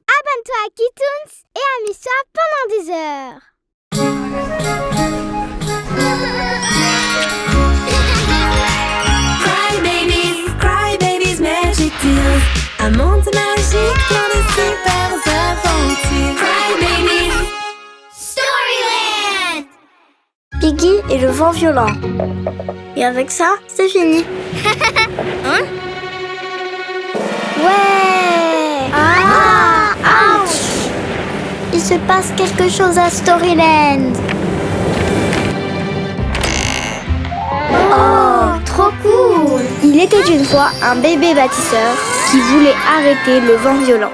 Abonne-toi à Kitoons et amuse-toi pendant des heures. Cry Babies, Magic Deals. Un monde magique plein de super aventures. Cry Babies, Storyland. Piggy et le vent violent. Et avec ça, c'est fini. Hein? Ouais. Ouch! Il se passe quelque chose à Storyland. Oh, trop cool. Il était une fois un bébé bâtisseur qui voulait arrêter le vent violent.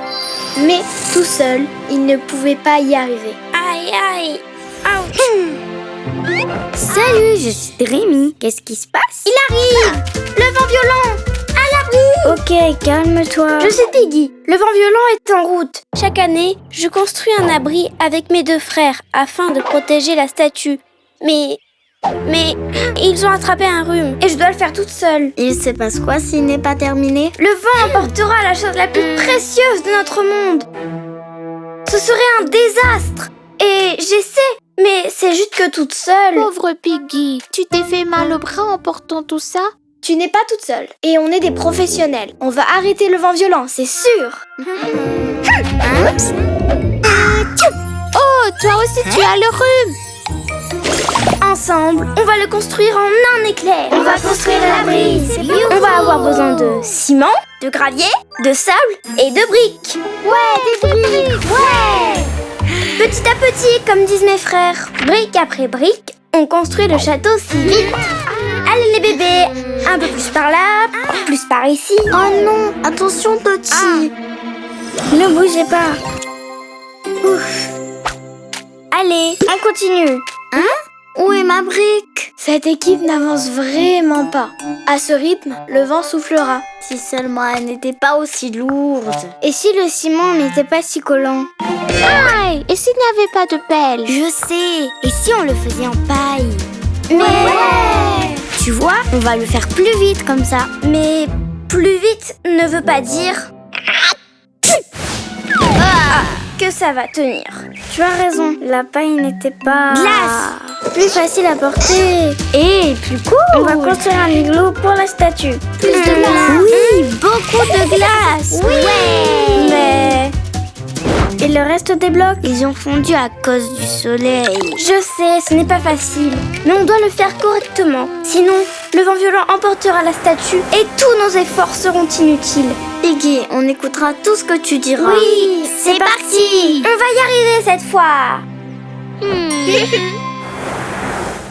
Mais tout seul, il ne pouvait pas y arriver. Aïe, aïe. Salut, je suis Rémi. Qu'est-ce qui se passe? Il arrive. Le vent violent. À l'abri. Ok, calme-toi. Je suis Piggy. Le vent violent est en route. Chaque année, je construis un abri avec mes deux frères afin de protéger la statue. Mais ils ont attrapé un rhume et je dois le faire toute seule. Il se passe quoi s'il n'est pas terminé? Le vent emportera la chose la plus précieuse de notre monde. Ce serait un désastre. Et j'essaie, mais c'est juste que toute seule. Pauvre Piggy, tu t'es fait mal au bras en portant tout ça? Tu n'es pas toute seule. Et on est des professionnels. On va arrêter le vent violent, c'est sûr. Oh, toi aussi tu as le rhume. Ensemble, on va le construire en un éclair. On va construire l'abri. On va avoir besoin de ciment, de gravier, de sable et de briques. Ouais, des briques. Ouais. Petit à petit, comme disent mes frères, brique après brique, on construit le château si vite. Allez les bébés, un peu plus par là, plus par ici. Oh non, attention petit. Ne bougez pas. Ouf. Allez, on continue. Où est ma brique? Cette équipe n'avance vraiment pas. À ce rythme, le vent soufflera. Si seulement elle n'était pas aussi lourde. Et si le ciment n'était pas si collant? Aïe, et s'il n'y avait pas de pelle? Je sais, et si on le faisait en paille? Mais Ouais. Tu vois, on va le faire plus vite comme ça. Mais plus vite ne veut pas dire que ça va tenir. tu as raison, la paille n'était pas... Glace. Plus facile à porter. Et plus cool. On va construire un igloo pour la statue. Plus de glace. Oui, beaucoup de glace. Oui. Mais... Et le reste des blocs, ils ont fondu à cause du soleil. Je sais, ce n'est pas facile, mais on doit le faire correctement. Sinon, le vent violent emportera la statue et tous nos efforts seront inutiles. Piggy, on écoutera tout ce que tu diras. Oui, c'est parti. On va y arriver cette fois.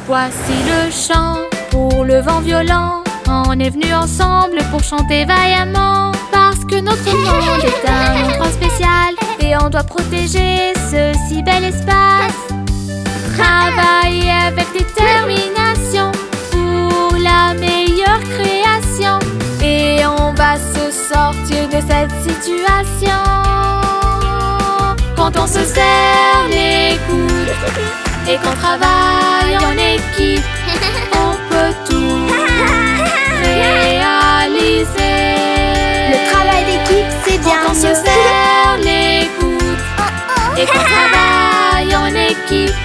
Voici le chant pour le vent violent. On est venus ensemble pour chanter vaillamment. Parce que notre monde est un endroit spécial et on doit protéger ce si bel espace. Travailler avec détermination pour la meilleure création. Et on va se sortir de cette situation. Quand on se serre les coudes et qu'on travaille en équipe, on peut tout réaliser. Le travail d'équipe, c'est bien Quand on se mieux. serre les coudes et qu'on travaille en équipe,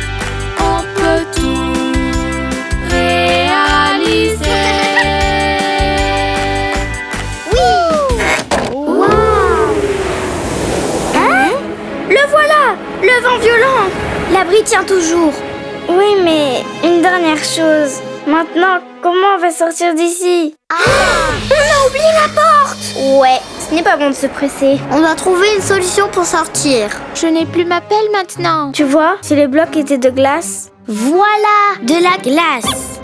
on peut tout réaliser. Le voilà, le vent violent. L'abri tient toujours. Oui, mais une dernière chose. Maintenant, comment on va sortir d'ici? On a oublié la porte. Ouais, ce n'est pas bon de se presser. On doit trouver une solution pour sortir. Je n'ai plus ma pelle maintenant. Tu vois, si les blocs étaient de glace... Voilà, de la glace.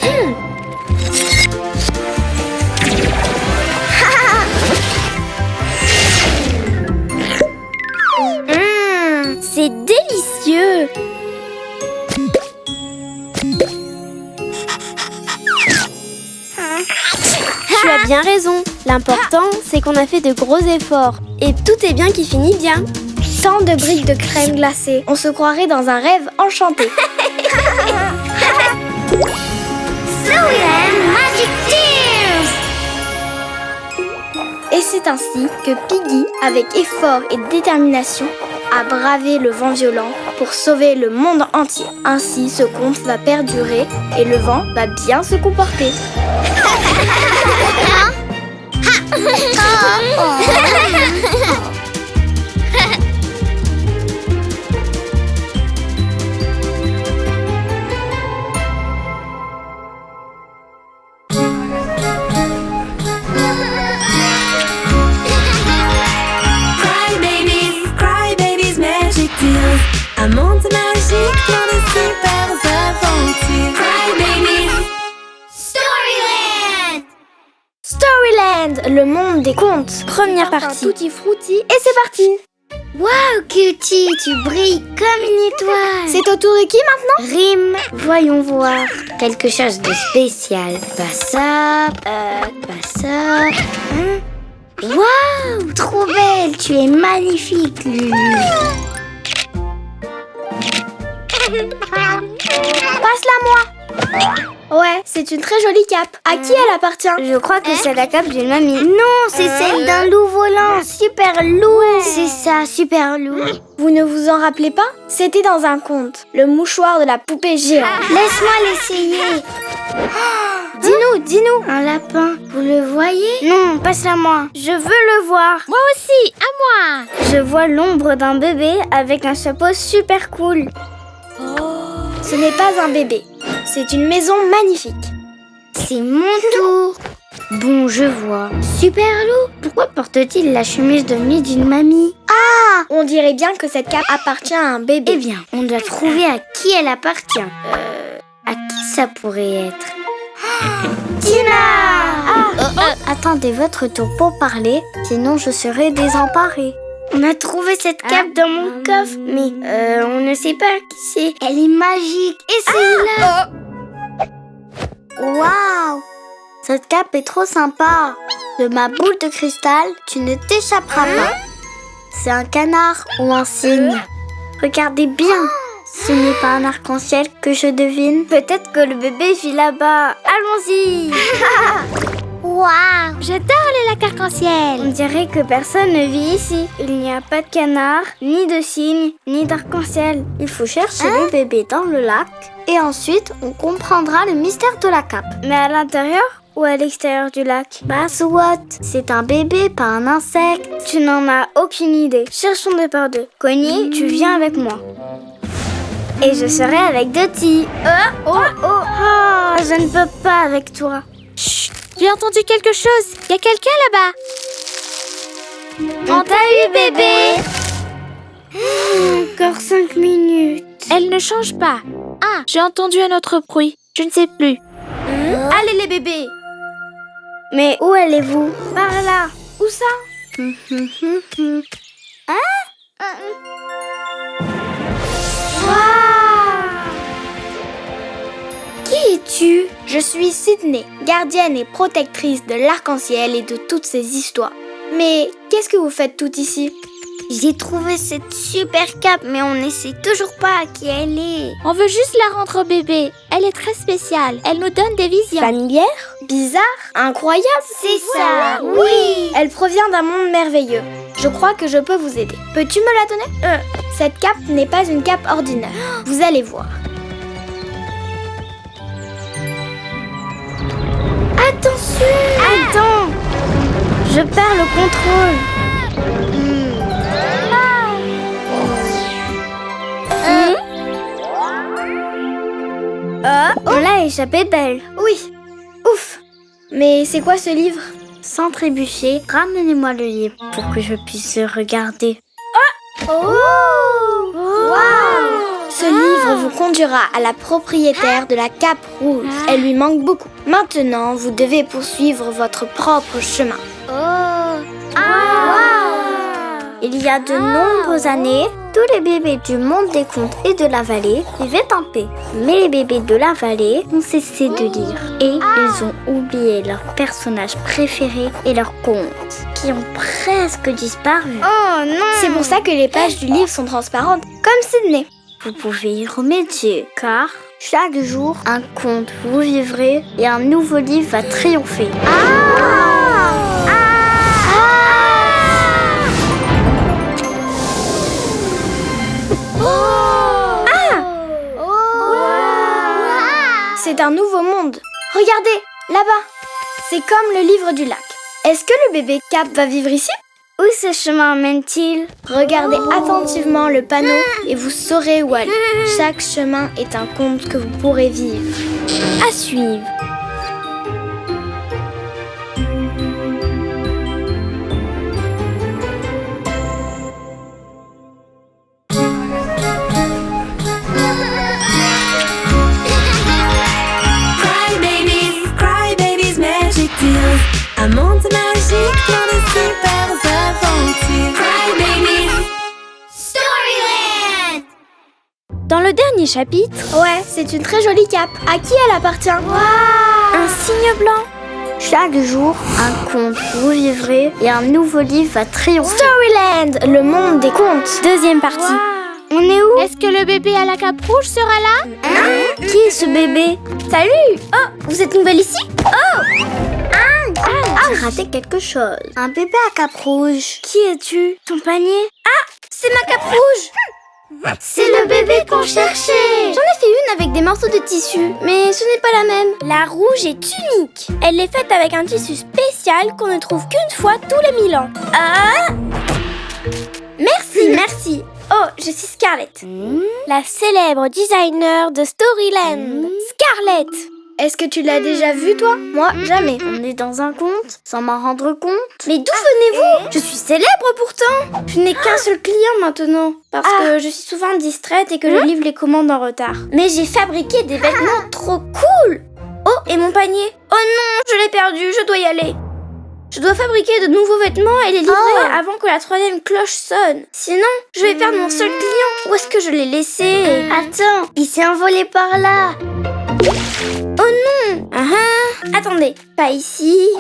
C'est délicieux. Tu as bien raison. L'important, c'est qu'on a fait de gros efforts. Et tout est bien qui finit bien. Tant de briques de crème glacée. On se croirait dans un rêve enchanté. Storyland Magic Tears. Et c'est ainsi que Piggy, avec effort et détermination, a bravé le vent violent pour sauver le monde entier. Ainsi, ce conte va perdurer et le vent va bien se comporter. Cry babies, magic deals. Un monde magique, plein de super aventures. Cry babies. Storyland, le monde des contes. Première partie. Tutti frutti et c'est parti. Waouh, Cutie, tu brilles comme une étoile. C'est au tour de qui maintenant? Rime, voyons voir. Quelque chose de spécial. Pas ça, pas ça. Hein? Waouh, trop belle, tu es magnifique, Lulu. Passe-la moi. Ouais, c'est une très jolie cape. À qui elle appartient? Je crois que c'est la cape d'une mamie. Non, c'est celle d'un loup volant. Super loup. Ouais. C'est ça, super loup. Vous ne vous en rappelez pas? C'était dans un conte, le mouchoir de la poupée géante. Laisse-moi l'essayer. Dis-nous. Un lapin, vous le voyez? Non, passe-la moi. Je veux le voir. Moi aussi, à moi. Je vois l'ombre d'un bébé avec un chapeau super cool. Ce n'est pas un bébé, c'est une maison magnifique. C'est mon tour. Bon, je vois. Super loup, pourquoi porte-t-il la chemise de nuit d'une mamie? Ah, on dirait bien que cette cape appartient à un bébé. Eh bien, on doit trouver à qui elle appartient. À qui ça pourrait être? Tina! Attendez votre tour pour parler, sinon je serai désemparée. On a trouvé cette cape dans mon coffre, mais on ne sait pas qui c'est. Elle est magique, essayez-la. Waouh! Cette cape est trop sympa. De ma boule de cristal, tu ne t'échapperas pas. C'est un canard ou un cygne. Regardez bien. Ce n'est pas un arc-en-ciel que je devine. Peut-être que le bébé vit là-bas. Allons-y! Waouh, j'adore les lacs arc-en-ciel. On dirait que personne ne vit ici. Il n'y a pas de canard, ni de cygne, ni d'arc-en-ciel. Il faut chercher le bébé dans le lac et ensuite on comprendra le mystère de la cape. Mais à l'intérieur ou à l'extérieur du lac? Bah soit, c'est un bébé, pas un insecte. Tu n'en as aucune idée. Cherchons deux par deux. Connie, tu viens avec moi. Et je serai avec Dottie. Je ne peux pas avec toi. Chut, j'ai entendu quelque chose. Il y a quelqu'un là-bas. On t'a eu, bébé. Encore 5 minutes. Elle ne change pas. Ah, j'ai entendu un autre bruit. Je ne sais plus. Allez les bébés. Mais où allez-vous? Par là. Où ça? Qui es-tu? Je suis Sydney, gardienne et protectrice de l'arc-en-ciel et de toutes ces histoires. Mais qu'est-ce que vous faites toutes ici? J'ai trouvé cette super cape, mais on ne sait toujours pas à qui elle est. On veut juste la rendre au bébé. Elle est très spéciale. Elle nous donne des visions. Familière? Bizarre? Incroyable? C'est ça, oui. Elle provient d'un monde merveilleux. Je crois que je peux vous aider. Peux-tu me la donner? Cette cape n'est pas une cape ordinaire. Vous allez voir. Attention! Attends! Je perds le contrôle. On l'a échappé belle. Oui. Ouf. Mais c'est quoi ce livre? Sans trébucher, ramenez-moi le livre pour que je puisse le regarder. Ce livre vous conduira à la propriétaire de la cape rouge. Elle lui manque beaucoup. Maintenant, vous devez poursuivre votre propre chemin. Il y a de nombreuses années, tous les bébés du monde des contes et de la vallée vivaient en paix. Mais les bébés de la vallée ont cessé de lire et ils ont oublié leurs personnages préférés et leurs contes qui ont presque disparu. Oh non! C'est pour ça que les pages du livre sont transparentes, comme Sydney. Vous pouvez y remédier car chaque jour, un conte vous vivrez et un nouveau livre va triompher. c'est un nouveau monde. Regardez, là-bas. C'est comme le livre du lac. Est-ce que le bébé Cap va vivre ici? Où ce chemin mène-t-il? Regardez attentivement le panneau et vous saurez où aller. Chaque chemin est un conte que vous pourrez vivre. À suivre. Cry babies, magic deals. Un monde magique, plein de super aventures. Cry babies. Storyland! Dans le dernier chapitre, Ouais, c'est une très jolie cape. À qui elle appartient? un signe blanc. Chaque jour, un conte vous vivrez et un nouveau livre va triompher. Storyland, le monde des contes. Deuxième partie. On est où? Est-ce que le bébé à la cape rouge sera là? Qui est ce bébé? Salut! Oh, vous êtes nouvelle ici? J'ai raté quelque chose. Un bébé à cape rouge. Qui es-tu? Ton panier? C'est ma cape rouge! C'est le bébé qu'on cherchait. J'en ai fait une avec des morceaux de tissu, mais ce n'est pas la même. La rouge est unique. Elle est faite avec un tissu spécial qu'on ne trouve qu'une fois tous les 1000 ans. Ah! Merci. Oh, je suis Scarlett, la célèbre designer de Storyland. Scarlett! Est-ce que tu l'as déjà vu, toi? Moi, jamais. On est dans un conte, sans m'en rendre compte. Mais d'où venez-vous? Je suis célèbre pourtant. Je n'ai qu'un seul client maintenant, parce que je suis souvent distraite et que je livre les commandes en retard. Mais j'ai fabriqué des vêtements trop cool. Oh, et mon panier? Oh non, je l'ai perdu, je dois y aller. Je dois fabriquer de nouveaux vêtements et les livrer avant que la 3e cloche sonne. Sinon, je vais perdre mon seul client. Où est-ce que je l'ai laissé? Attends, il s'est envolé par là. Oh non! Attendez, pas ici,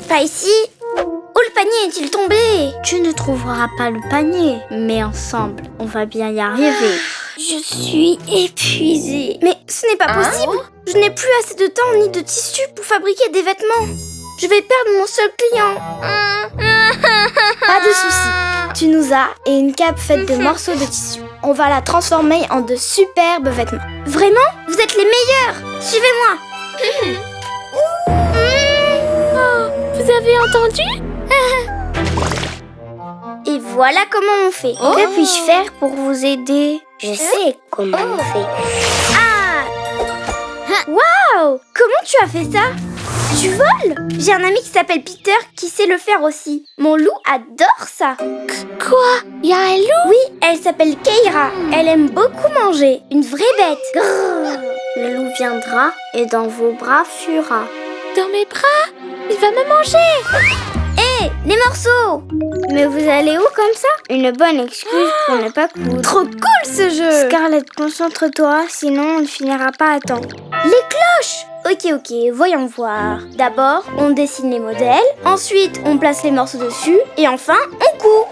pas ici. Où le panier est-il tombé? Tu ne trouveras pas le panier, mais ensemble, on va bien y arriver. Je suis épuisée. Mais ce n'est pas possible. Je n'ai plus assez de temps ni de tissu pour fabriquer des vêtements. Je vais perdre mon seul client. Pas de souci. Tu nous as et une cape faite de morceaux de tissu. On va la transformer en de superbes vêtements. Vraiment? Vous êtes les meilleurs. Suivez-moi. Vous avez entendu? Et voilà comment on fait. Que puis-je faire pour vous aider? Je sais comment on fait. Waouh! Comment tu as fait ça? Tu voles? J'ai un ami qui s'appelle Peter qui sait le faire aussi. Mon loup adore ça. Quoi? Y a un loup? Oui, elle s'appelle Keira. Elle aime beaucoup manger. Une vraie bête. Grrr. Le loup viendra et dans vos bras fuira. Dans mes bras? Il va me manger! Hé, les morceaux! Mais vous allez où comme ça? Une bonne excuse pour ne pas coudre. Trop cool ce jeu! Scarlett, concentre-toi, sinon on ne finira pas à temps. Les cloches! Ok, voyons voir. D'abord, on dessine les modèles. Ensuite, on place les morceaux dessus. Et enfin, on coud.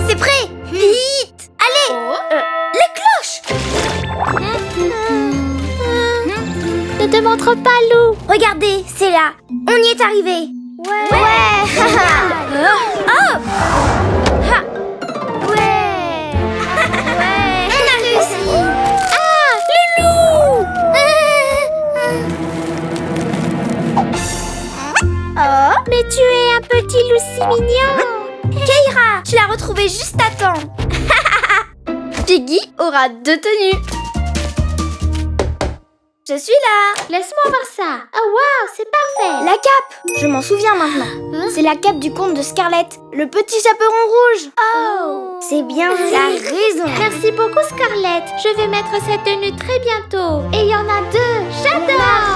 C'est prêt! Vite! Allez! Les cloches! Ne te montre pas, loup! Regardez, c'est là. On y est arrivé. Ouais! Oh! Ha! Ouais! On a réussi! Ah! Le loup! Oh, mais tu es un petit loup si mignon! Keira, tu l'as retrouvé juste à temps. Piggy aura 2 tenues. Je suis là. Laisse-moi voir ça! Oh wow, c'est parfait! La cape! Je m'en souviens maintenant. C'est la cape du conte de Scarlett, le petit chaperon rouge. Oh! C'est bien vu. T'as raison. Merci beaucoup, Scarlett. Je vais mettre cette tenue très bientôt. Et il y en a 2. J'adore!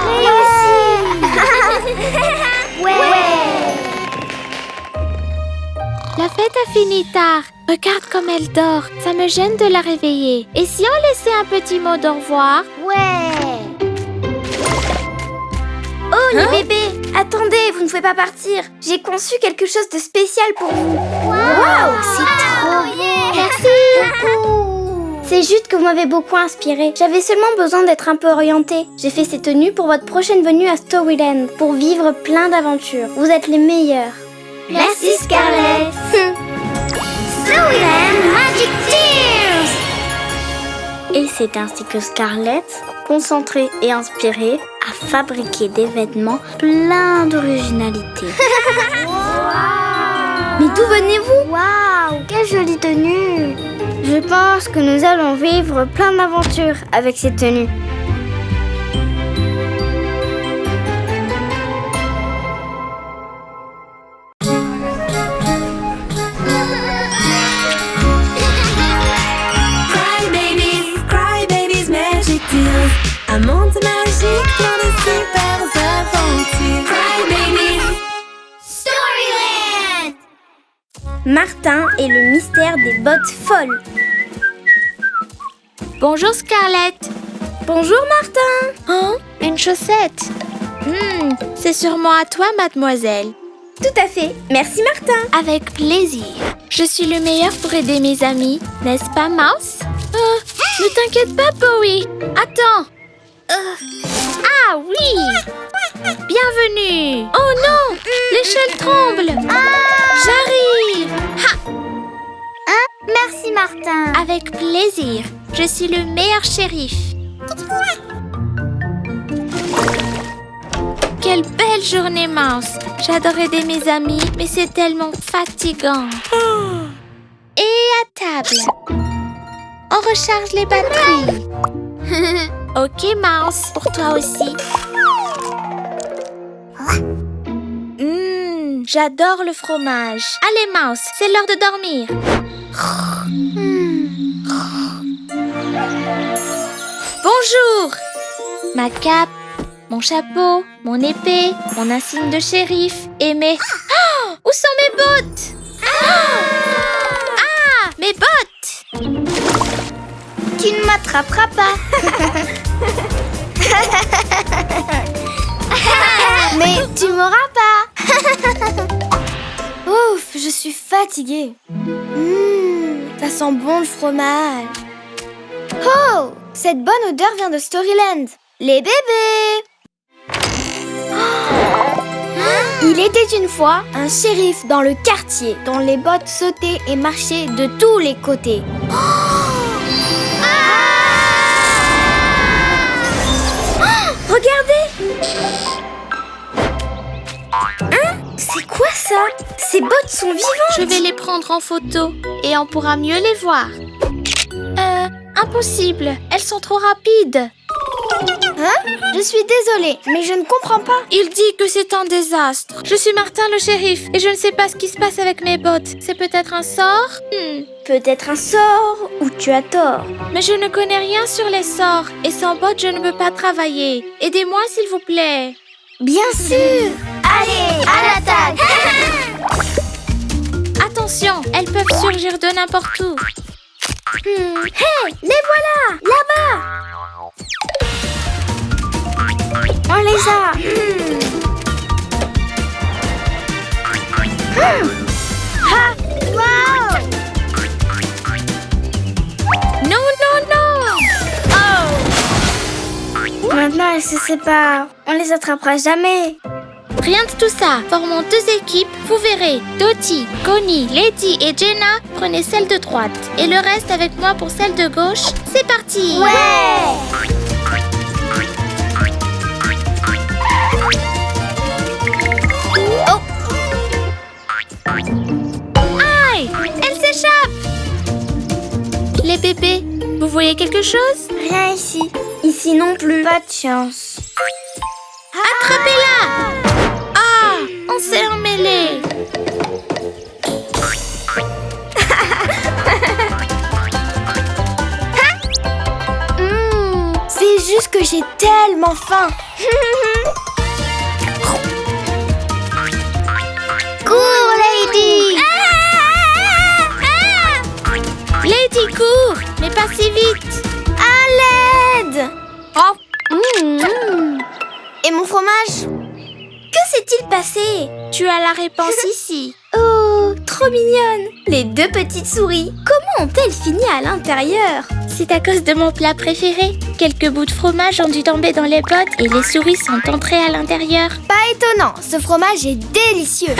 La fête a fini tard. Regarde comme elle dort. Ça me gêne de la réveiller. Et si on laissait un petit mot d'au revoir? Oh, les bébés, Attendez, vous ne pouvez pas partir. J'ai conçu quelque chose de spécial pour vous. Waouh, c'est trop beau. Merci. C'est juste que vous m'avez beaucoup inspiré. J'avais seulement besoin d'être un peu orientée. J'ai fait ces tenues pour votre prochaine venue à Storyland, pour vivre plein d'aventures. Vous êtes les meilleurs. Merci Scarlett. Storyland Magic Tears. Et c'est ainsi que Scarlett, concentrée et inspirée, a fabriqué des vêtements pleins d'originalité. Mais d'où venez-vous? Waouh, quelle jolie tenue! Je pense que nous allons vivre plein d'aventures avec ces tenues. Cry babies, magic deals. Un monde magique, plein de super aventures. Cry babies. Storyland. Martin et le mystère des bottes folles. Bonjour Scarlett. Bonjour Martin. Oh, une chaussette. C'est sûrement à toi, mademoiselle. Tout à fait. Merci Martin. Avec plaisir. Je suis le meilleur pour aider mes amis, n'est-ce pas, Mouse? Ne t'inquiète pas, Bowie. Attends. Ah oui. Bienvenue. Oh non, l'échelle tremble. J'arrive. Merci Martin. Avec plaisir. Je suis le meilleur shérif. Quelle belle journée, Mouse. J'adore aider mes amis, mais c'est tellement fatigant. Et à table. On recharge les batteries. Ok, Mouse, pour toi aussi. J'adore le fromage. Allez, Mouse, c'est l'heure de dormir. Bonjour. Ma cape, mon chapeau, mon épée, mon insigne de shérif et mes... Oh, où sont mes bottes? Ah, mes bottes! Tu ne m'attraperas pas. Mais tu m'auras pas. Ouf, je suis fatiguée. Ça sent bon le fromage. Oh, cette bonne odeur vient de Storyland. Les bébés. Il était une fois un shérif dans le quartier dont les bottes sautaient et marchaient de tous les côtés. Regardez. C'est quoi ça? Ces bottes sont vivantes. Je vais les prendre en photo et on pourra mieux les voir. Impossible, elles sont trop rapides. Je suis désolée, mais je ne comprends pas. Il dit que c'est un désastre. Je suis Martin le shérif et je ne sais pas ce qui se passe avec mes bottes. C'est peut-être un sort? Peut-être un sort ou tu as tort. Mais je ne connais rien sur les sorts et sans bottes je ne peux pas travailler. Aidez-moi s'il vous plaît. Bien sûr. Allez, à l'attaque. Attention, elles peuvent surgir de n'importe où. Hey, les voilà, là-bas. On les a. Wow. Non, non, non. Maintenant, elles se séparent. On les attrapera jamais. Rien de tout ça. Formons deux équipes, vous verrez. Dottie, Connie, Lady et Jenna, prenez celle de droite. Et le reste avec moi pour celle de gauche. C'est parti. Aïe, elle s'échappe. Les bébés, vous voyez quelque chose? Rien ici. Ici non plus. Pas de chance. Attrapez-la! Ah, on s'est emmêlés. C'est juste que j'ai tellement faim. Cours, Lady. Lady, cours, mais pas si vite. À l'aide. Oh, Et mon fromage? que s'est-il passé? Tu as la réponse ici. Oh, trop mignonne! Les deux petites souris, comment ont-elles fini à l'intérieur? C'est à cause de mon plat préféré. Quelques bouts de fromage ont dû tomber dans les bottes et les souris sont entrées à l'intérieur. Pas étonnant, ce fromage est délicieux.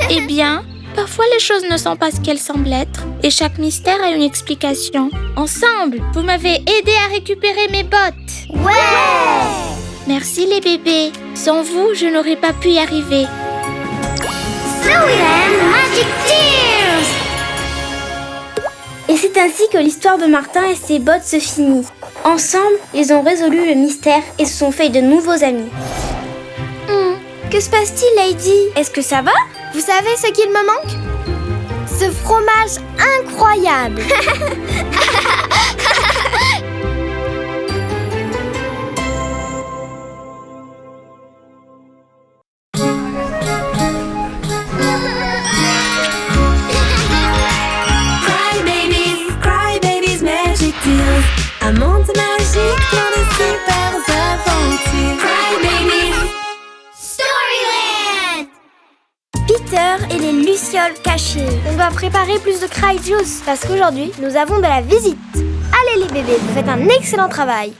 Eh bien, parfois les choses ne sont pas ce qu'elles semblent être. Et chaque mystère a une explication. Ensemble, vous m'avez aidé à récupérer mes bottes. Ouais! Merci les bébés. Sans vous, je n'aurais pas pu y arriver. Magic Tears! Et c'est ainsi que l'histoire de Martin et ses bottes se finit. Ensemble, ils ont résolu le mystère et se sont fait de nouveaux amis. Que se passe-t-il, Lady? Est-ce que ça va? Vous savez ce qu'il me manque? Ce fromage incroyable. Cry babies, magic deals. Un monde magique plein de super aventures. Cry babies. Storyland! Peter et les lucioles cachées. On doit préparer plus de Cry Juice parce qu'aujourd'hui, nous avons de la visite. Allez les bébés, vous faites un excellent travail.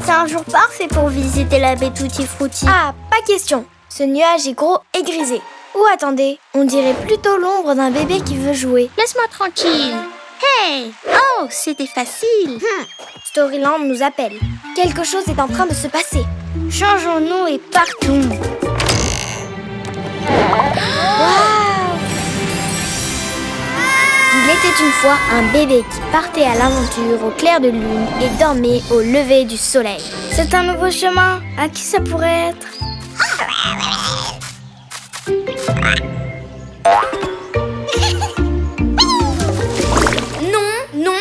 C'est un jour parfait pour visiter la baie Tutti Frutti. Ah, pas question. Ce nuage est gros et grisé. Ou attendez, on dirait plutôt l'ombre d'un bébé qui veut jouer. Laisse-moi tranquille. Hey! Oh, c'était facile. Storyland nous appelle. Quelque chose est en train de se passer. Changeons-nous et partons. Waouh! Il était une fois un bébé qui partait à l'aventure au clair de lune et dormait au lever du soleil. C'est un nouveau chemin. À qui ça pourrait être? Non!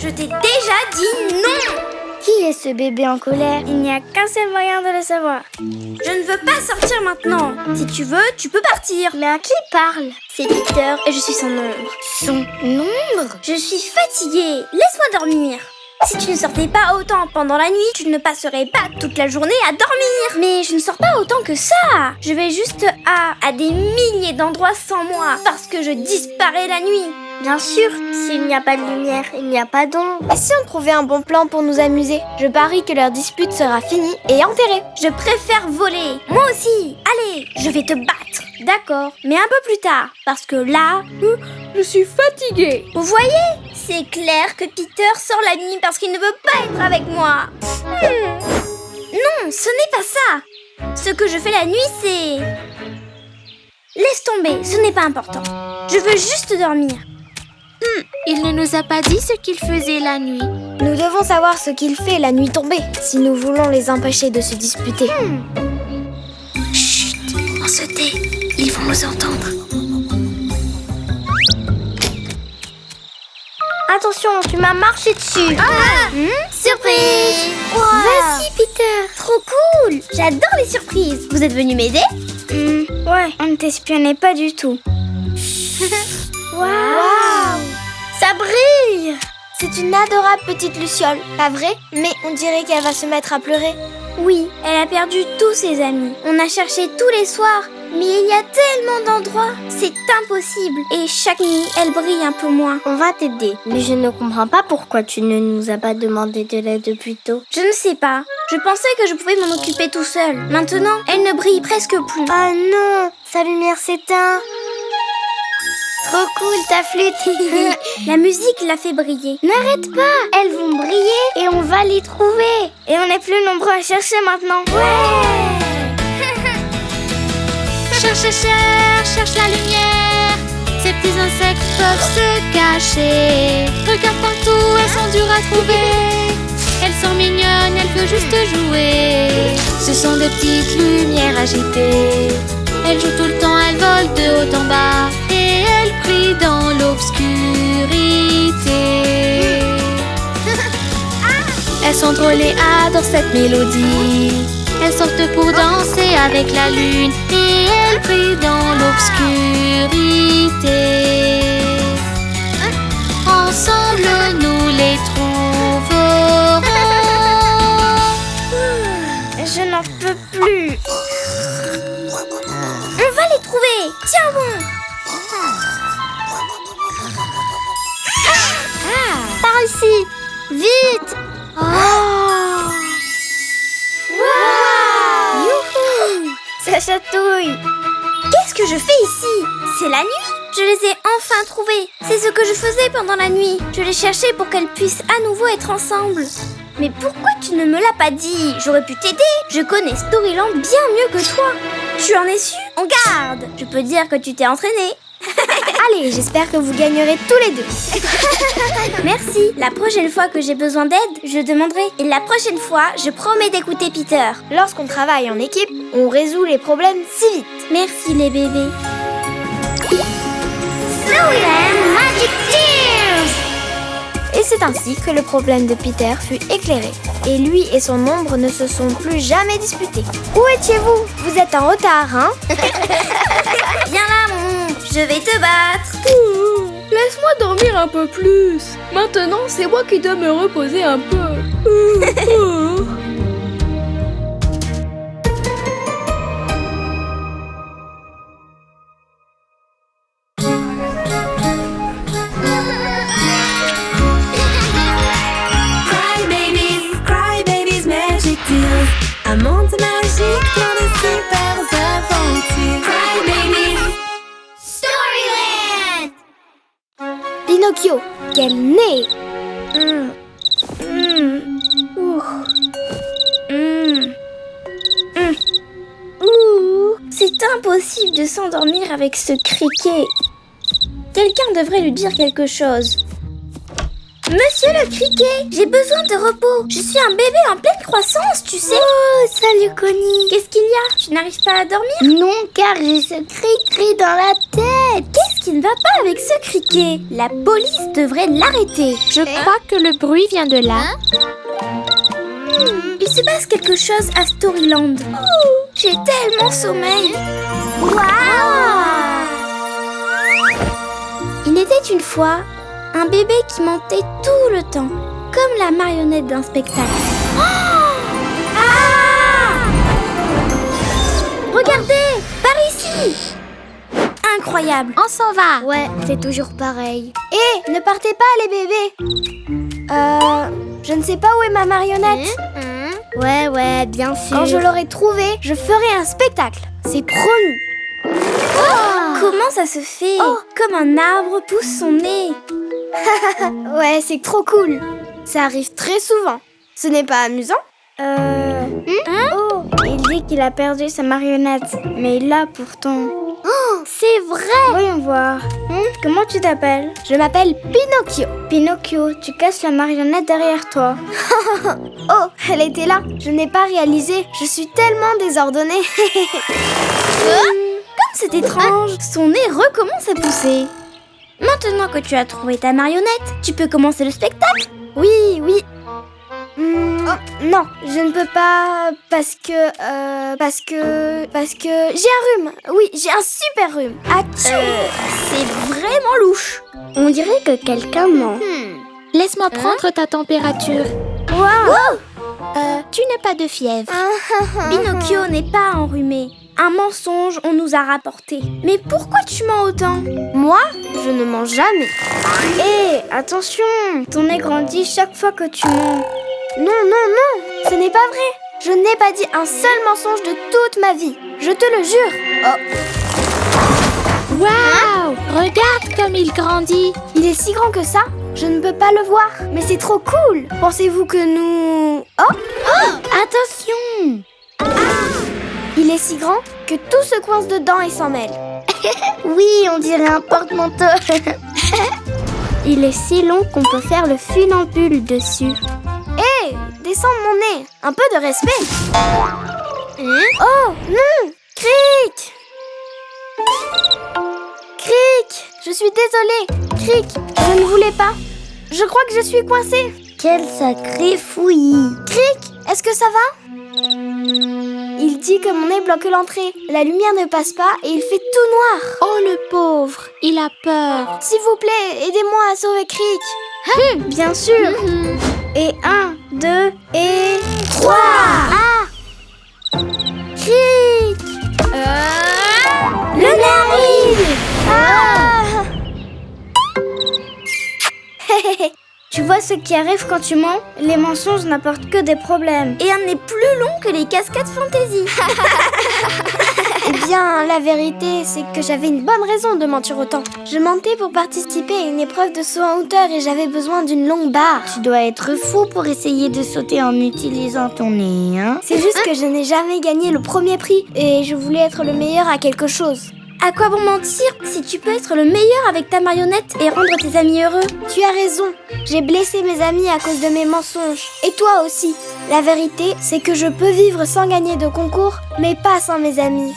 Je t'ai déjà dit non! Qui est ce bébé en colère? Il n'y a qu'un seul moyen de le savoir. Je ne veux pas sortir maintenant. Si tu veux, tu peux partir. Mais à qui parle? C'est Peter et je suis son ombre. Son ombre? Je suis fatiguée. Laisse-moi dormir. Si tu ne sortais pas autant pendant la nuit, tu ne passerais pas toute la journée à dormir. Mais je ne sors pas autant que ça. Je vais juste à des milliers d'endroits sans moi parce que je disparais la nuit. Bien sûr, s'il n'y a pas de lumière, il n'y a pas d'ombre. Et si on trouvait un bon plan pour nous amuser? Je parie que leur dispute sera finie et enterrée. Je préfère voler. Moi aussi. Allez, je vais te battre. D'accord, mais un peu plus tard. Parce que là, je suis fatiguée. Vous voyez? C'est clair que Peter sort la nuit parce qu'il ne veut pas être avec moi. Non, ce n'est pas ça. Ce que je fais la nuit, c'est... Laisse tomber, ce n'est pas important. Je veux juste dormir. Il ne nous a pas dit ce qu'il faisait la nuit. Nous devons savoir ce qu'il fait la nuit tombée si nous voulons les empêcher de se disputer. Chut, on se tait. Ils vont nous entendre. Attention, tu m'as marché dessus. Surprise! Vas-y, Peter. Trop cool. J'adore les surprises. Vous êtes venu m'aider? Ouais, on ne t'espionnait pas du tout. Waouh! Ça brille. C'est une adorable petite luciole, pas vrai? Mais on dirait qu'elle va se mettre à pleurer. Oui, elle a perdu tous ses amis. On a cherché tous les soirs, mais il y a tellement d'endroits. C'est impossible. Et chaque nuit, elle brille un peu moins. On va t'aider, mais je ne comprends pas pourquoi tu ne nous as pas demandé de l'aide plus tôt. Je ne sais pas. Je pensais que je pouvais m'en occuper tout seul. Maintenant, elle ne brille presque plus. Ah non, sa lumière s'éteint. Trop cool ta flûte. La musique l'a fait briller. N'arrête pas, elles vont briller et on va les trouver. Et on est plus nombreux à chercher maintenant. Cherche la lumière. Ces petits insectes peuvent se cacher. Regarde partout, elles sont dures à trouver. Elles sont mignonnes, elles veulent juste jouer. Ce sont des petites lumières agitées. Elles jouent tout le temps, elles volent de haut en bas. Et elles brillent dans l'obscurité. Elles sont drôles et adorent cette mélodie. Elles sortent pour danser avec la lune. Et elles brillent dans l'obscurité. Ensemble nous les trouverons. Je n'en peux plus. trouvé. Tiens bon. Par ici. Vite. Youhou! Ça chatouille. Qu'est-ce que je fais ici? C'est la nuit. Je les ai enfin trouvées. C'est ce que je faisais pendant la nuit. Je les cherchais pour qu'elles puissent à nouveau être ensemble. Mais pourquoi tu ne me l'as pas dit? J'aurais pu t'aider. Je connais Storyland bien mieux que toi. Tu en es sûr? On garde. Je peux dire que tu t'es entraînée. Allez, j'espère que vous gagnerez tous les deux. Merci. La prochaine fois que j'ai besoin d'aide, je demanderai. Et la prochaine fois, je promets d'écouter Peter. Lorsqu'on travaille en équipe, on résout les problèmes si vite. Merci les bébés. Storyland Magic Tears. Et c'est ainsi que le problème de Peter fut éclairé. Et lui et son ombre ne se sont plus jamais disputés. Où étiez-vous? Vous êtes en retard, hein? Viens là, mon ombre. Je vais te battre. Laisse-moi dormir un peu plus. Maintenant, c'est moi qui dois me reposer un peu. Cry babies, magic deals. Un monde magique plein de super aventures. Cry babies. Pinocchio, quel nez! C'est impossible de s'endormir avec ce criquet. Quelqu'un devrait lui dire quelque chose. Monsieur le criquet, j'ai besoin de repos. Je suis un bébé en pleine croissance, tu sais. Oh, salut Connie. Qu'est-ce qu'il y a? Tu n'arrives pas à dormir? Non, car j'ai ce cri-cri dans la tête. Qu'est-ce qui ne va pas avec ce criquet? La police devrait l'arrêter. Je crois que le bruit vient de là. Il se passe quelque chose à Storyland. J'ai tellement sommeil. Il était une fois un bébé qui mentait tout le temps, comme la marionnette d'un spectacle. Regardez, par ici. Incroyable. On s'en va. Ouais, c'est toujours pareil. Hé, ne partez pas les bébés. Je ne sais pas où est ma marionnette. Ouais, bien sûr. Quand je l'aurai trouvée, je ferai un spectacle. C'est promis. Comment ça se fait? Comme un arbre pousse son nez. Ouais, c'est trop cool. Ça arrive très souvent. Ce n'est pas amusant? Il dit qu'il a perdu sa marionnette, mais il l'a pourtant. C'est vrai. Voyons voir. Comment tu t'appelles? Je m'appelle Pinocchio. Pinocchio, tu casses la marionnette derrière toi. Oh, elle était là. Je n'ai pas réalisé. Je suis tellement désordonnée. Comme c'est étrange, son nez recommence à pousser. Maintenant que tu as trouvé ta marionnette, tu peux commencer le spectacle. Oui. Non, je ne peux pas parce que j'ai un rhume. Oui, j'ai un super rhume. C'est vraiment louche. On dirait que quelqu'un ment. Laisse-moi prendre ta température. Tu n'as pas de fièvre. Pinocchio n'est pas enrhumé. Un mensonge, on nous a rapporté. Mais pourquoi tu mens autant? Moi, je ne mens jamais. Hé, attention, ton nez grandit chaque fois que tu mens. Non, ce n'est pas vrai. Je n'ai pas dit un seul mensonge de toute ma vie. Je te le jure. Waouh! Regarde comme il grandit. Il est si grand que ça, je ne peux pas le voir. Mais c'est trop cool. Pensez-vous que nous... Attention! Il est si grand que tout se coince dedans et s'en mêle. Oui, on dirait un porte-manteau. Il est si long qu'on peut faire le funambule dessus. Hé, descends de mon nez. Un peu de respect. Oh, non! Cric! Cric! Je suis désolée. Cric, je ne voulais pas. Je crois que je suis coincée. Quel sacré fouillis! Cric, est-ce que ça va? Il dit que mon nez bloque l'entrée. La lumière ne passe pas et il fait tout noir. Oh le pauvre, il a peur. S'il vous plaît, aidez-moi à sauver Cric. Bien sûr! Et 1, 2 et 3! Cric! Le nez! Tu vois ce qui arrive quand tu mens? Les mensonges n'apportent que des problèmes. Et un n'est plus long que les cascades fantasy. Eh bien, la vérité, c'est que j'avais une bonne raison de mentir autant. Je mentais pour participer à une épreuve de saut en hauteur et j'avais besoin d'une longue barre. Tu dois être fou pour essayer de sauter en utilisant ton nez, hein? C'est juste que je n'ai jamais gagné le premier prix et je voulais être le meilleur à quelque chose. À quoi bon mentir si tu peux être le meilleur avec ta marionnette et rendre tes amis heureux? Tu as raison, j'ai blessé mes amis à cause de mes mensonges. Et toi aussi. La vérité, c'est que je peux vivre sans gagner de concours, mais pas sans mes amis.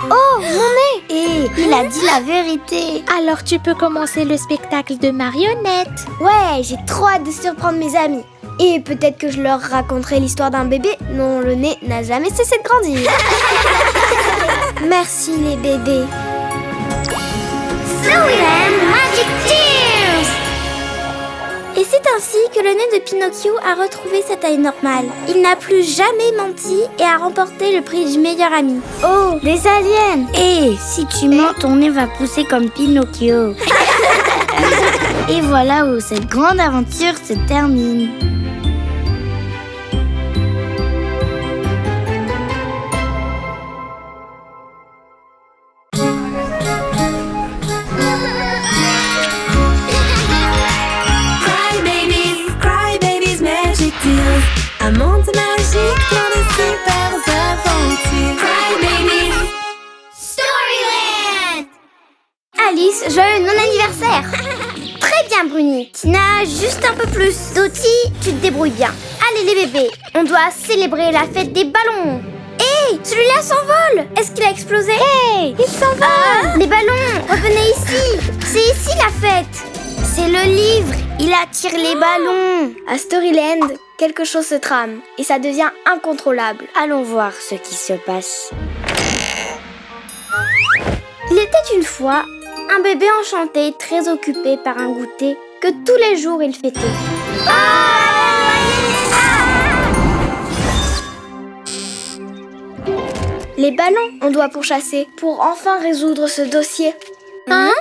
Oh, mon nez! Il a dit la vérité. Alors tu peux commencer le spectacle de marionnettes. Ouais, j'ai trop hâte de surprendre mes amis. Et peut-être que je leur raconterai l'histoire d'un bébé dont le nez n'a jamais cessé de grandir. Merci les bébés. Magic Tears! Et c'est ainsi que le nez de Pinocchio a retrouvé sa taille normale. Il n'a plus jamais menti et a remporté le prix du meilleur ami. Oh, des aliens! Et si tu mens, ton nez va pousser comme Pinocchio. Et voilà où cette grande aventure se termine. Cry babies, magic deals. Un monde magique, plein de super aventures. Cry babies. Alice, joyeux non-anniversaire! Très bien, Bruni. Tina, juste un peu plus. Dottie, tu te débrouilles bien. Allez, les bébés, on doit célébrer la fête des ballons. Hé, celui-là s'envole! Est-ce qu'il a explosé? Hé, il s'envole! Les ballons, revenez ici! C'est ici la fête! C'est le livre, il attire les ballons. À Storyland, quelque chose se trame et ça devient incontrôlable. Allons voir ce qui se passe. Il était une fois un bébé enchanté très occupé par un goûter que tous les jours il fêtait. Les ballons, on doit pourchasser pour enfin résoudre ce dossier. Hein?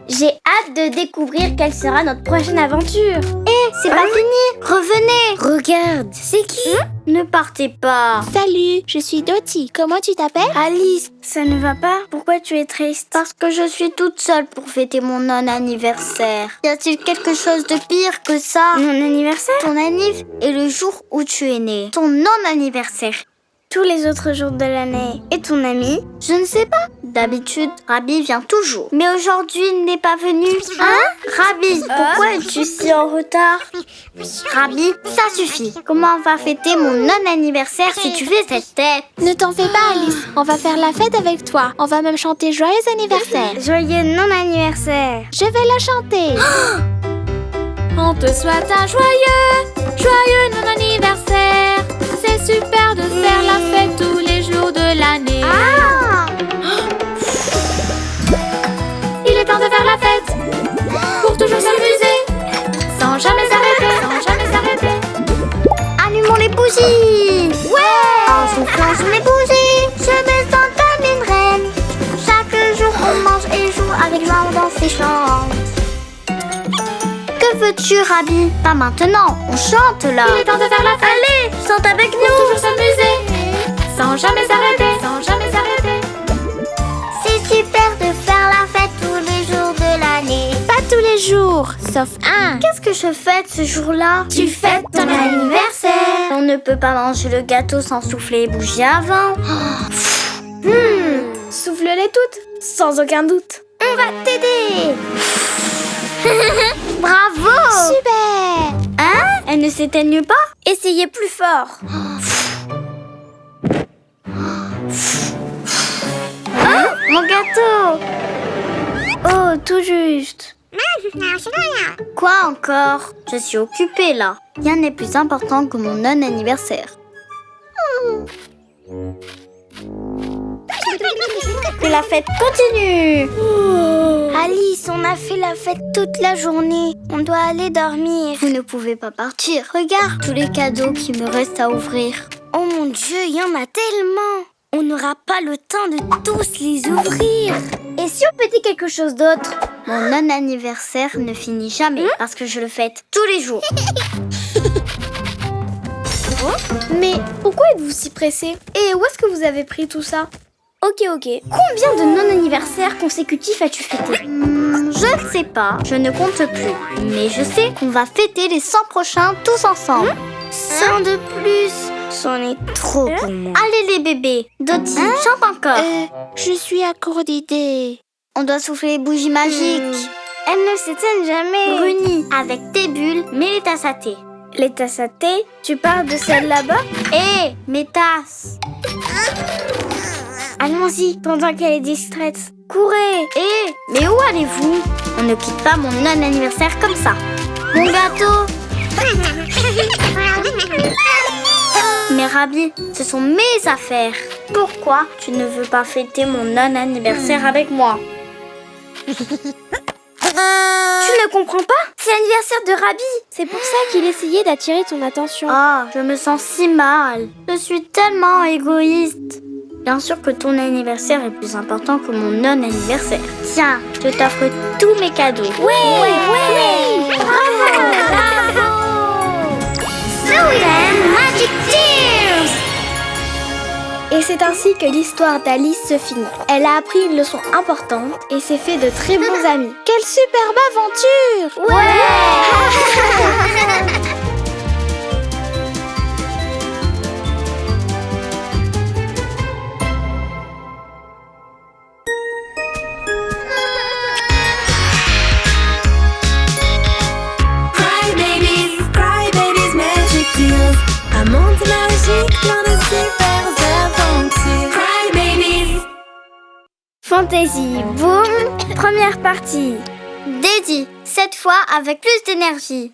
J'ai hâte de découvrir quelle sera notre prochaine aventure. C'est pas fini, revenez. Regarde, c'est qui? Ne partez pas. Salut, je suis Dottie. Comment tu t'appelles? Alice, ça ne va pas? Pourquoi tu es triste? Parce que je suis toute seule pour fêter mon non-anniversaire. Y a-t-il quelque chose de pire que ça? Mon anniversaire? Ton anniv est le jour où tu es né. Ton non-anniversaire. Tous les autres jours de l'année. Et ton ami? Je ne sais pas. D'habitude, Rabi vient toujours. Mais aujourd'hui, il n'est pas venu. Hein? Rabi, pourquoi es-tu si en retard? Rabi, ça suffit. Comment on va fêter mon non-anniversaire si tu fais cette tête? Ne t'en fais pas, Alice. On va faire la fête avec toi. On va même chanter joyeux anniversaire. Joyeux non-anniversaire. Je vais la chanter. On te souhaite un joyeux non-anniversaire. C'est super de faire la fête tous les jours de l'année. Il est temps de faire la fête pour toujours s'amuser, sans jamais s'arrêter. Allumons les bougies. Ouais. En soufflant sur les bougies, je me sens comme une reine. Chaque jour on mange et joue avec joie, on danse et chante. Que veux-tu, Rabi? Pas maintenant, on chante là. Il est temps de faire la fête. Allez, chante avec Pour nous. toujours s'amuser, sans jamais s'arrêter. C'est super de faire la fête tous les jours de l'année. Pas tous les jours, sauf un. Qu'est-ce que je fête ce jour-là? Tu fêtes ton anniversaire. On ne peut pas manger le gâteau sans souffler les bougies avant. Souffle-les toutes, sans aucun doute. On va t'aider. Bravo! Super. Hein? Elle ne s'éteigne pas? Essayez plus fort. Mon gâteau! Oh, tout juste. Quoi encore? Je suis occupée là. Rien n'est plus important que mon non-anniversaire. Que la fête continue! Alice, on a fait la fête toute la journée. On doit aller dormir. Vous ne pouvez pas partir. Regarde tous les cadeaux qui me restent à ouvrir. Oh mon Dieu, il y en a tellement. On n'aura pas le temps de tous les ouvrir. Et si on pétait quelque chose d'autre? mon non-anniversaire ne finit jamais parce que je le fête tous les jours. Mais pourquoi êtes-vous si pressé? Et où est-ce que vous avez pris tout ça? Ok. Combien de non-anniversaires consécutifs as-tu fêté? Je ne sais pas, je ne compte plus. Mais je sais qu'on va fêter les 100 prochains tous ensemble. 100 de plus. C'en est trop pour moi. Allez les bébés, Dottie, chante encore. Je suis à court d'idées. On doit souffler les bougies magiques. Elles ne s'éteignent jamais. Bruni, avec tes bulles, mets les tasses à thé. Les tasses à thé, tu parles de celle là-bas? Hé, mes tasses. Allons-y, pendant qu'elle est distraite. Courez! Hé, mais où allez-vous? On ne quitte pas mon non-anniversaire comme ça. Mon gâteau. Mais Rabi, ce sont mes affaires. Pourquoi tu ne veux pas fêter mon non-anniversaire avec moi? Tu ne comprends pas? C'est l'anniversaire de Rabi. C'est pour ça qu'il essayait d'attirer ton attention. Ah, je me sens si mal. Je suis tellement égoïste. Bien sûr que ton anniversaire est plus important que mon non-anniversaire. Tiens, je t'offre tous mes cadeaux. Ouais. Bravo! Sweet Magic Tears! Et c'est ainsi que l'histoire d'Alice se finit. Elle a appris une leçon importante et s'est fait de très bons amis. Quelle superbe aventure! Cry babies, magic deals. Un monde magique, plein de super aventures. Cry babies. Fantasy Boom, première partie. Daisy, cette fois avec plus d'énergie.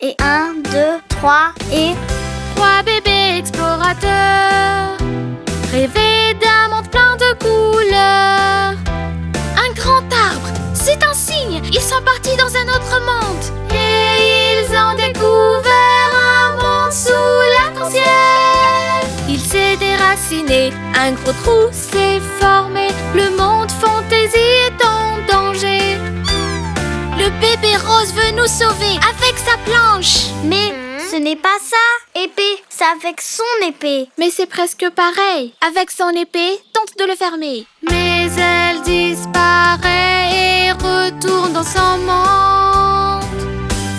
Et 1, 2, 3 et... 3 bébés explorateurs, rêver d'un monde plein de couleurs. Un grand arbre, c'est un signe, ils sont partis dans un autre monde. Et ils ont découvert un monde sous l'arc-en-ciel. Il s'est déraciné, un gros trou s'est formé. Le monde fantaisie est en danger. Le bébé rose veut nous sauver avec sa planche. Mais ce n'est pas ça, épée, c'est avec son épée. Mais c'est presque pareil. Avec son épée, tente de le fermer. Mais elle disparaît et retourne dans son monde.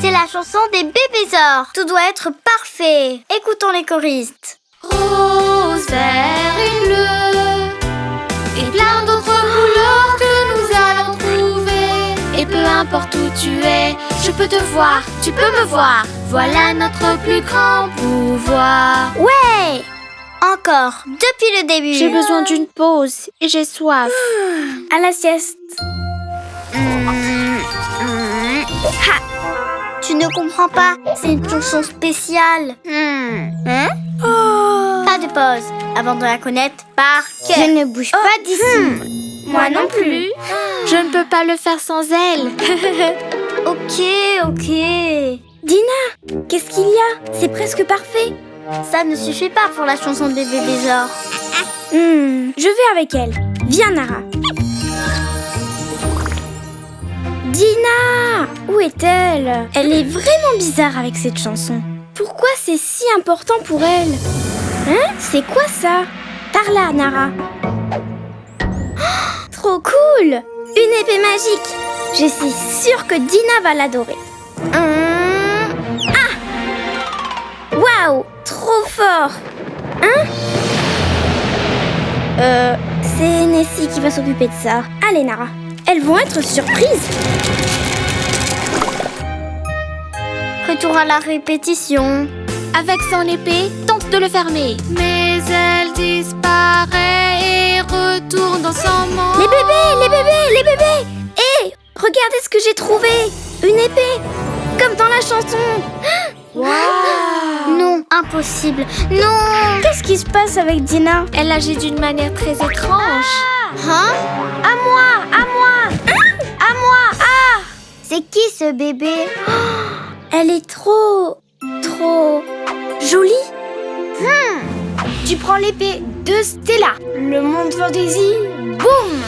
C'est la chanson des bébésors. Tout doit être parfait. Écoutons les choristes. Rose, vert et bleu, et plein d'autres couleurs que nous allons trouver. Et peu importe où tu es, je peux te voir, tu peux me voir. Voilà notre plus grand pouvoir. Ouais! Encore, depuis le début. J'ai besoin d'une pause et j'ai soif. À la sieste. Tu ne comprends pas, c'est une chanson spéciale. Pas de pause, avant de la connaître par cœur. Je ne bouge pas d'ici. Moi non plus. Je ne peux pas le faire sans elle. Ok. Dina, qu'est-ce qu'il y a? C'est presque parfait. Ça ne suffit pas pour la chanson des bébésors. Je vais avec elle. Viens, Nara. Dina! Où est-elle? Elle est vraiment bizarre avec cette chanson. Pourquoi c'est si important pour elle? Hein? C'est quoi ça? Par là, Nara. Oh, trop cool! Une épée magique. Je suis sûre que Dina va l'adorer. Ah! Waouh! Trop fort! Hein? C'est Nessie qui va s'occuper de ça. Allez, Nara. Elles vont être surprises. Retour à la répétition. Avec son épée, tente de le fermer. Mais elle disparaît et retourne dans son monde. Les bébés! Hé! Regardez ce que j'ai trouvé! Une épée! Comme dans la chanson! Non, impossible. Non. Qu'est-ce qui se passe avec Dina? Elle agit d'une manière très étrange. Hein? À moi! Ah! C'est qui ce bébé? Elle est trop jolie! Tu prends l'épée de Stella. Le monde fantasy, boum!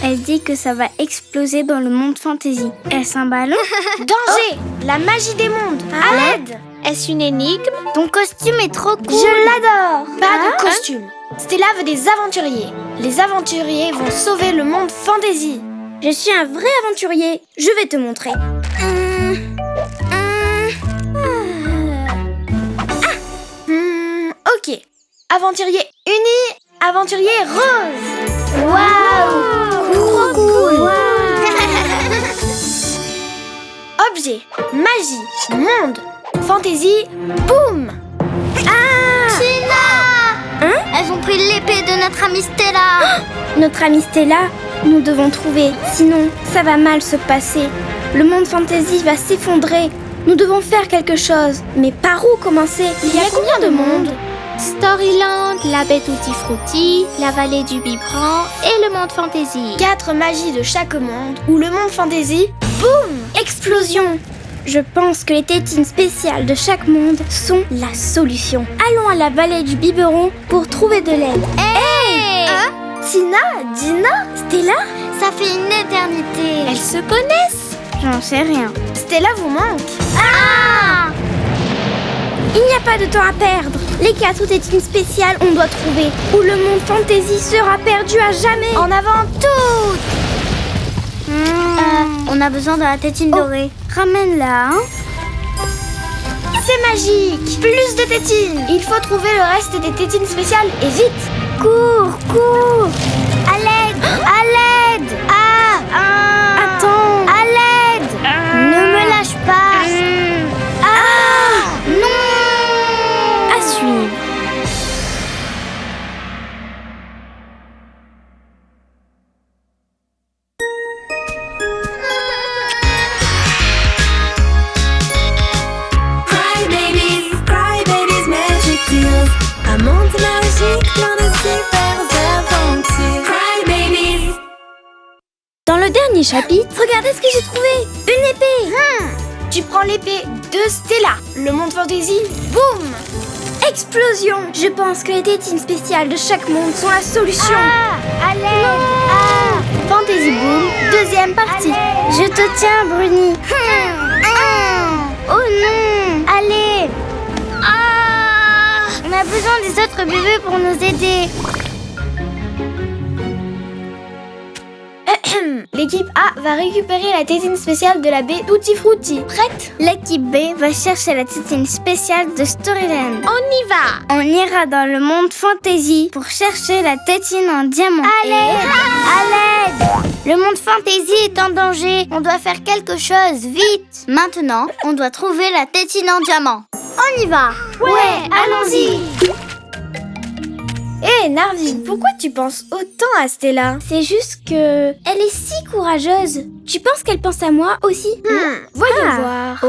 Elle dit que ça va exploser dans le monde fantasy. Est-ce un ballon? Danger! La magie des mondes! À l'aide! Est-ce une énigme? Ton costume est trop cool! Je l'adore. Pas de costume. Stella veut des aventuriers. Les aventuriers vont sauver le monde fantasy. Je suis un vrai aventurier. Je vais te montrer. Ok. Aventurier uni, aventurier rose. Waouh! Trop cool! Objet, magie, monde, fantasy, boum! Elles ont pris l'épée de notre amie Stella. Notre amie Stella, nous devons trouver. Sinon, ça va mal se passer. Le monde fantasy va s'effondrer. Nous devons faire quelque chose. Mais par où commencer? Il y a combien de mondes? Storyland, la baie Tutti Frutti, la vallée du Biberon et le monde fantasy. 4 magies de chaque monde, ou le monde fantasy, boum! Explosion! Je pense que les tétines spéciales de chaque monde sont la solution. Allons à la vallée du Biberon pour trouver de l'aide. Tina, Dina, Stella? Ça fait une éternité. Elles se connaissent? J'en sais rien. Stella vous manque. Il n'y a pas de temps à perdre. Les 4 tétines spéciales, on doit trouver. Ou le monde fantasy sera perdu à jamais. En avant toutes! On a besoin de la tétine dorée. Ramène-la, hein. C'est magique! Plus de tétines! Il faut trouver le reste des tétines spéciales et vite! Cours, cours. À l'aide, à l'aide. Attends. À l'aide. Ne me lâche pas. Non. À suivre. Cry babies, magic deals. Un monde magique, plein de super aventures. Cry babies. Dans le dernier chapitre, regardez ce que j'ai trouvé. Une épée. Tu prends l'épée de Stella. Le monde fantasy, boum! Explosion. Je pense que les tétines spéciales de chaque monde sont la solution. À l'aide! Fantasy boom, deuxième partie. Je te tiens, Bruni. Oh non. Allez. On a besoin des autres bébés pour nous aider. L'équipe A va récupérer la tétine spéciale de la baie Tutti Frutti. Prête? L'équipe B va chercher la tétine spéciale de Storyland. On y va! On ira dans le monde fantasy pour chercher la tétine en diamant. À l'aide! Le monde fantasy est en danger. On doit faire quelque chose, vite. Maintenant, on doit trouver la tétine en diamant. On y va! Ouais, allons-y! Hé, Narvi, pourquoi tu penses autant à Stella? C'est juste que elle est si courageuse. Tu penses qu'elle pense à moi aussi? Voyons voir.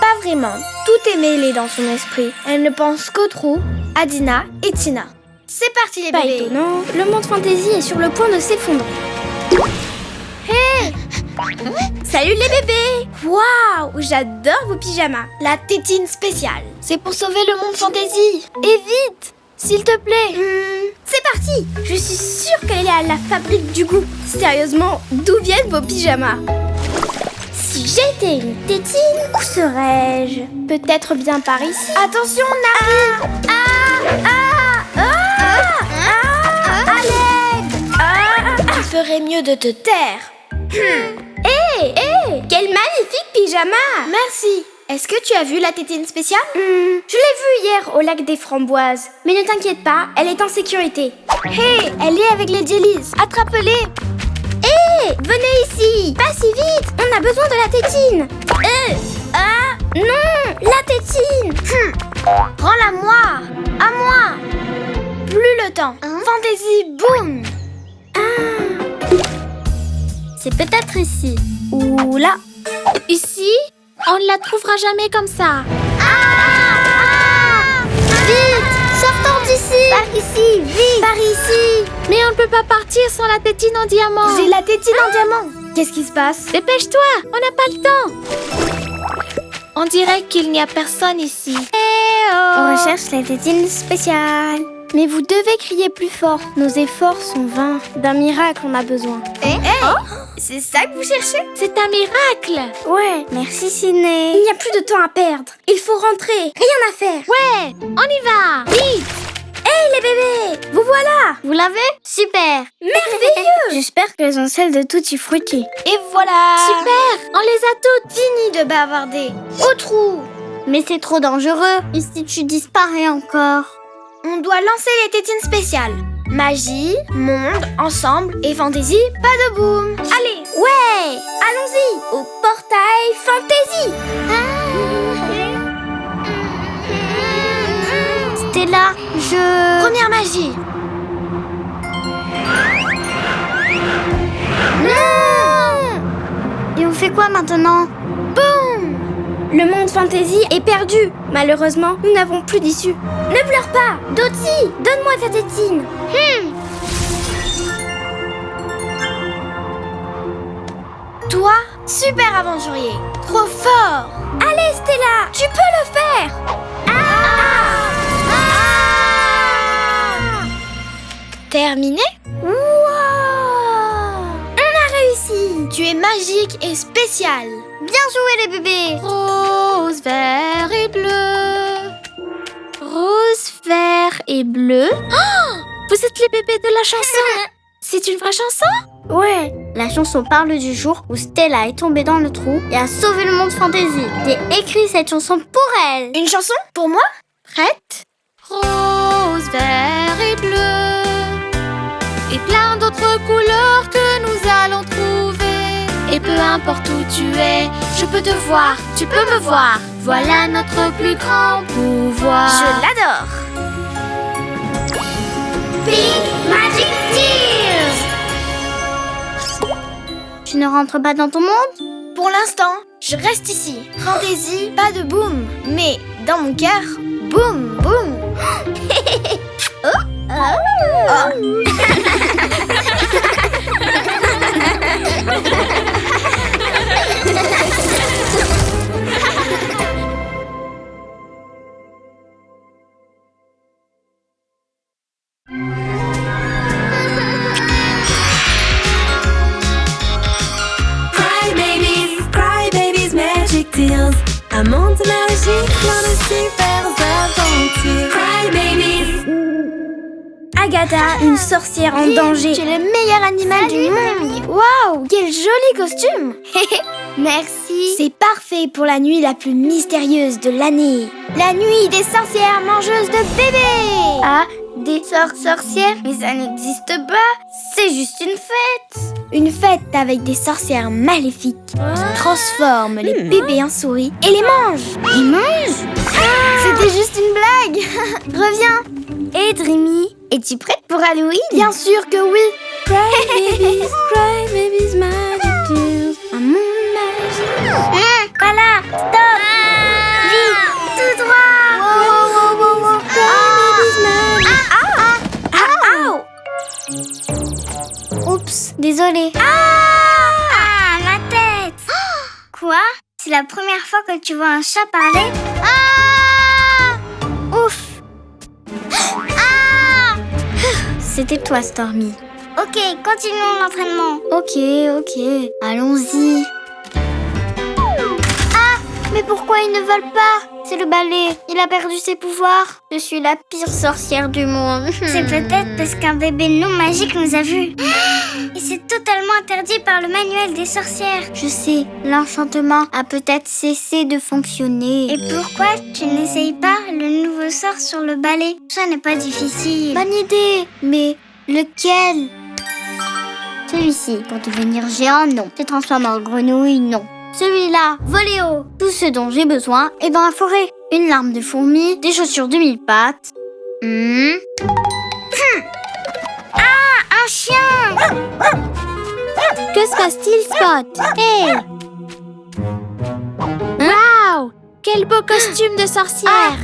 Pas vraiment. Tout est mêlé dans son esprit. Elle ne pense qu'aux trous, à Dina et Tina. C'est parti les Pas bébés. étonnant, le monde fantasy est sur le point de s'effondrer. Salut les bébés! Waouh, j'adore vos pyjamas. La tétine spéciale. C'est pour sauver le monde fantasy. Et vite, s'il te plaît. C'est parti! Je suis sûre qu'elle est à la fabrique du goût. Sérieusement, d'où viennent vos pyjamas? Si j'étais une tétine, où serais-je? Peut-être bien par ici. Attention, Narvi. À l'aide. Il ferait mieux de te taire. Hé, quel magnifique pyjama! Merci. Est-ce que tu as vu la tétine spéciale? Je l'ai vue hier au lac des Framboises. Mais ne t'inquiète pas, elle est en sécurité. Hé, elle est avec les jellies. Attrape-les. Venez ici! Pas si vite! On a besoin de la tétine! Non! La tétine! Rends-la moi. À moi. Plus le temps. Fantasy, boum. C'est peut-être ici. Ou là! Ici, on ne la trouvera jamais comme ça. Vite! Sortons d'ici! Par ici, vite! Par ici! Mais on ne peut pas partir sans la tétine en diamant. J'ai la tétine en diamant. Qu'est-ce qui se passe? Dépêche-toi, on n'a pas le temps. On dirait qu'il n'y a personne ici. On recherche la tétine spéciale. Mais vous devez crier plus fort. Nos efforts sont vains. D'un miracle, on a besoin. C'est ça que vous cherchez? C'est un miracle. Ouais. Merci Ciné. Il n'y a plus de temps à perdre. Il faut rentrer. Rien à faire. Ouais, on y va. Vite. Hey les bébés, vous voilà. Vous l'avez? Super. Merveilleux. J'espère qu'elles ont celle de Tutti Frutti. Et voilà! Super, on les a toutes. Fini de bavarder. Au trou! Mais c'est trop dangereux. Et si tu disparais encore? On doit lancer les tétines spéciales. Magie, monde, ensemble et fantaisie, pas de boum. Allez! Ouais. Allons-y. Au portail Fantaisie. Stella, Première magie. Et on fait quoi maintenant? Le monde Fantaisie est perdu. Malheureusement, nous n'avons plus d'issue. Ne pleure pas. Dottie, donne-moi ta tétine. Toi, super aventurier. Trop fort. Allez Stella, tu peux le faire. Terminé? Wow. On a réussi. Tu es magique et spécial. Bien joué les bébés. Rose, vert et bleu. Rose, vert et bleu. Oh, vous êtes les bébés de la chanson. C'est une vraie chanson? Ouais. La chanson parle du jour où Stella est tombée dans le trou et a sauvé le monde Fantaisie. J'ai écrit cette chanson pour elle. Une chanson pour moi? Prête? Rose, vert et bleu. Et plein d'autres couleurs que nous allons trouver. Et peu importe où tu es, je peux te voir, tu peux me voir. Voilà notre plus grand pouvoir. Je l'adore. Big Magic Tears. Tu ne rentres pas dans ton monde? Pour l'instant, je reste ici. Fantaisie, pas de boum. Mais dans mon cœur, boum, boum. Cry babies, magic tears. Un monde magique, plein de super aventures. Cry babies. Agatha, une sorcière en danger. Tu es le meilleur animal du monde. Waouh, quel joli costume. Merci. C'est parfait pour la nuit la plus mystérieuse de l'année. La nuit des sorcières mangeuses de bébés. Ah, des sorcières? Mais ça n'existe pas. C'est juste une fête. Une fête avec des sorcières maléfiques qui transforment les bébés en souris et les mangent. Ils mangent? C'était juste une blague. Reviens. Et Dreamy, es-tu prête pour Halloween? Bien sûr que oui. Cry babies, magic tears. Un monde magique. Voilà, stop. Vite, tout droit. Oups, désolée. Ma tête. Quoi? C'est la première fois que tu vois un chat parler? Ouf. C'était toi, Stormy. Ok, continuons l'entraînement. Ok, allons-y. Mais pourquoi ils ne volent pas? C'est le balai, il a perdu ses pouvoirs. Je suis la pire sorcière du monde. C'est peut-être parce qu'un bébé non magique nous a vus. Et c'est totalement interdit par le manuel des sorcières. Je sais, l'enchantement a peut-être cessé de fonctionner. Et pourquoi tu n'essayes pas le nouveau sort sur le balai? Ça n'est pas difficile. Bonne idée, mais lequel? Celui-ci, pour devenir géant, non. Se transformer en grenouille, non. Celui-là, voler haut. Tout ce dont j'ai besoin est dans la forêt. Une larme de fourmi, des chaussures de 1000 pattes. Un chien! Que se passe-t-il, Spot? Hey! Waouh! Quel beau costume de sorcière!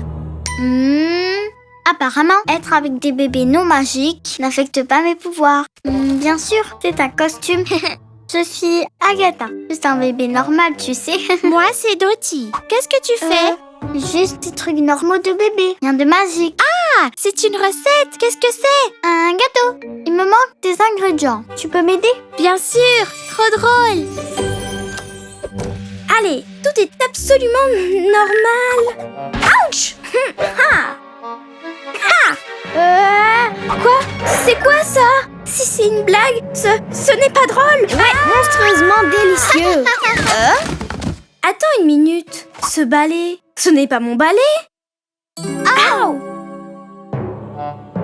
Apparemment, être avec des bébés non magiques n'affecte pas mes pouvoirs. Bien sûr, c'est un costume. Je suis Agatha. C'est un bébé normal, tu sais. Moi, c'est Dottie. Qu'est-ce que tu fais? Juste des trucs normaux de bébé, rien de magique. Ah, c'est une recette. Qu'est-ce que c'est? Un gâteau. Il me manque des ingrédients. Tu peux m'aider? Bien sûr, trop drôle. Allez, tout est absolument normal. Ouch! Quoi? C'est quoi ça? Si c'est une blague, ce n'est pas drôle. Monstrueusement délicieux. Attends une minute. Ce balai, ce n'est pas mon balai? Ouh!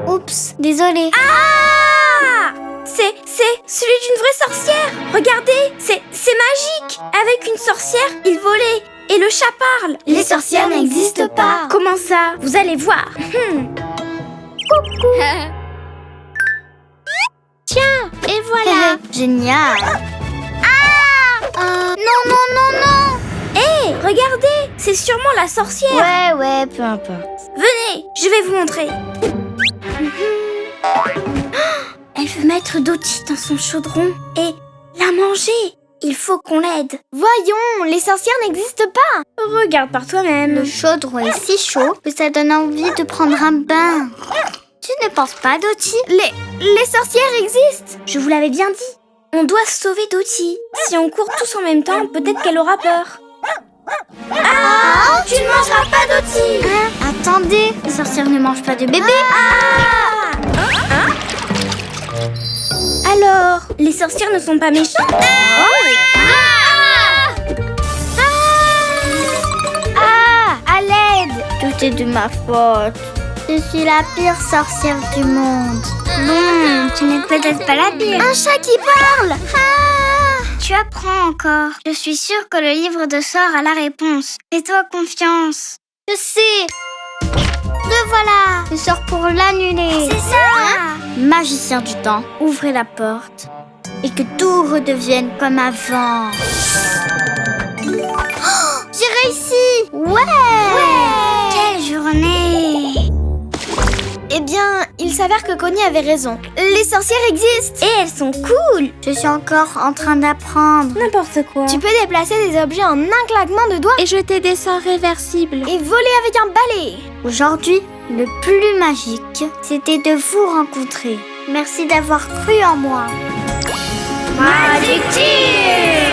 Oups, désolée. Ah! C'est celui d'une vraie sorcière. Regardez, c'est magique. Avec une sorcière, il volait. Et le chat parle. Les sorcières n'existent pas. Comment ça? Vous allez voir. Tiens, et voilà. Génial. Non. Hé, regardez, c'est sûrement la sorcière. Ouais, peu importe. Venez, je vais vous montrer. Elle veut mettre Dottie dans son chaudron et la manger. Il faut qu'on l'aide. Voyons, les sorcières n'existent pas. Regarde par toi-même. Le chaudron est si chaud que ça donne envie de prendre un bain. Tu ne penses pas, Dottie? Les sorcières existent. Je vous l'avais bien dit. On doit sauver Dottie. Si on court tous en même temps, peut-être qu'elle aura peur. Ah! Tu ne mangeras pas Dottie. Attendez, les sorcières ne mangent pas de bébé. Alors, les sorcières ne sont pas méchantes? À l'aide! Tout est de ma faute. Je suis la pire sorcière du monde. Bon, tu n'es peut-être pas la pire. Un chat qui parle. Tu apprends encore. Je suis sûre que le livre de sorts a la réponse. Fais-toi confiance. Je sais. Le voilà. Le sort pour l'annuler. C'est ça. Magicien du temps, ouvrez la porte et que tout redevienne comme avant. Oh, j'ai réussi. Ouais. Quelle journée. Eh bien, il s'avère que Connie avait raison. Les sorcières existent. Et elles sont cool. Je suis encore en train d'apprendre. N'importe quoi. Tu peux déplacer des objets en un claquement de doigts Et jeter des sorts réversibles. et voler avec un balai. Aujourd'hui, le plus magique, c'était de vous rencontrer. Merci d'avoir cru en moi. Magic Tear.